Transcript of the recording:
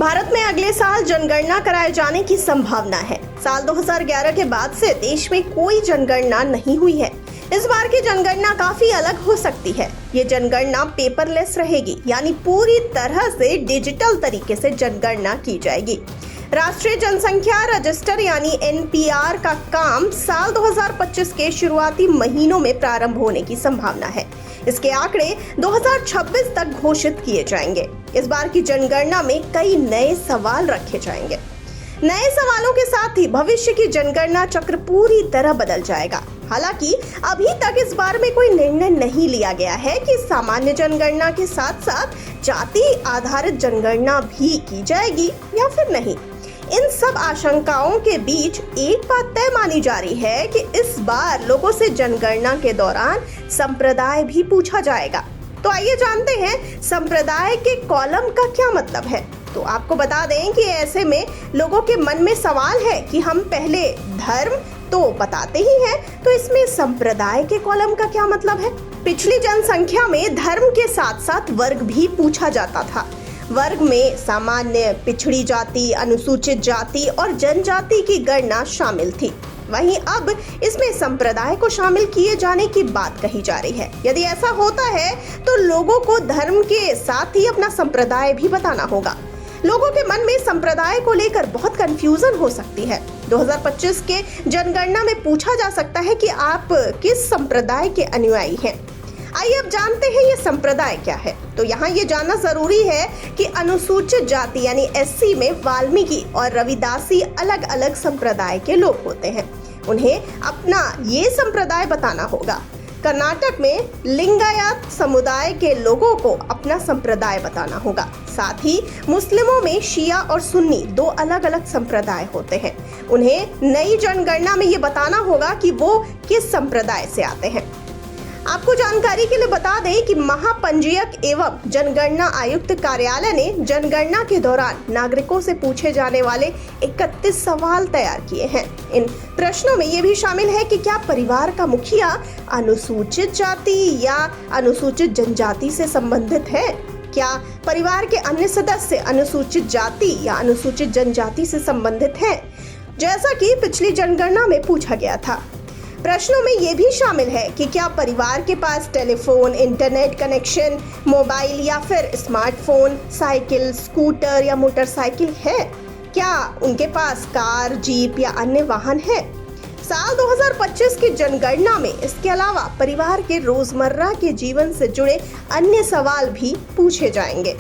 भारत में अगले साल जनगणना कराए जाने की संभावना है। साल 2011 के बाद से देश में कोई जनगणना नहीं हुई है। इस बार की जनगणना काफी अलग हो सकती है। ये जनगणना पेपरलेस रहेगी, यानी पूरी तरह से डिजिटल तरीके से जनगणना की जाएगी। राष्ट्रीय जनसंख्या रजिस्टर यानी एनपीआर का काम साल 2025 के शुरुआती महीनों में प्रारंभ होने की संभावना है। इसके आंकड़े 2026 तक घोषित किए जाएंगे। इस बार की जनगणना में कई नए सवाल रखे जाएंगे। नए सवालों के साथ ही भविष्य की जनगणना चक्र पूरी तरह बदल जाएगा। हालांकि अभी तक इस बारे में कोई निर्णय नहीं लिया गया है कि सामान्य जनगणना के साथ साथ जाति आधारित जनगणना भी की जाएगी या फिर नहीं। इन सब आशंकाओं के बीच एक बात तय मानी जा रही है कि इस बार लोगों से जनगणना के दौरान संप्रदाय भी पूछा जाएगा। तो आइए जानते हैं संप्रदाय के कॉलम का क्या मतलब है। तो आपको बता दें कि ऐसे में लोगों के मन में सवाल है कि हम पहले धर्म तो बताते ही हैं, तो इसमें संप्रदाय के कॉलम का क्या मतलब है। पिछली जनसंख्या में धर्म के साथ साथ वर्ग भी पूछा जाता था। वर्ग में सामान्य, पिछड़ी जाति, अनुसूचित जाति और जनजाति की गणना शामिल थी। वहीं अब इसमें संप्रदाय को शामिल किए जाने की बात कही जा रही है। यदि ऐसा होता है तो लोगों को धर्म के साथ ही अपना संप्रदाय भी बताना होगा। लोगों के मन में संप्रदाय को लेकर बहुत कंफ्यूजन हो सकती है। 2025 के जनगणना में पूछा जा सकता है कि आप किस संप्रदाय के अनुयायी हैं। आइए अब जानते हैं ये संप्रदाय क्या है। तो यहाँ ये जानना जरूरी है कि अनुसूचित जाति यानी एससी में वाल्मीकि और रविदासी अलग अलग संप्रदाय के लोग होते हैं। उन्हें अपना ये संप्रदाय बताना होगा। कर्नाटक में लिंगायत समुदाय के लोगों को अपना संप्रदाय बताना होगा। साथ ही मुस्लिमों में शिया और सुन्नी दो अलग अलग संप्रदाय होते हैं। उन्हें नई जनगणना में ये बताना होगा कि वो किस संप्रदाय से आते हैं। आपको जानकारी के लिए बता दें कि महापंजीयक एवं जनगणना आयुक्त कार्यालय ने जनगणना के दौरान नागरिकों से पूछे जाने वाले 31 सवाल तैयार किए हैं। इन प्रश्नों में ये भी शामिल है कि क्या परिवार का मुखिया अनुसूचित जाति या अनुसूचित जनजाति से संबंधित है, क्या परिवार के अन्य सदस्य अनुसूचित जाति या अनुसूचित जनजाति से संबंधित हैं, जैसा कि पिछली जनगणना में पूछा गया था। प्रश्नों में ये भी शामिल है कि क्या परिवार के पास टेलीफोन, इंटरनेट कनेक्शन, मोबाइल या फिर स्मार्टफोन, साइकिल, स्कूटर या मोटरसाइकिल है, क्या उनके पास कार, जीप या अन्य वाहन है। साल 2025 की जनगणना में इसके अलावा परिवार के रोजमर्रा के जीवन से जुड़े अन्य सवाल भी पूछे जाएंगे।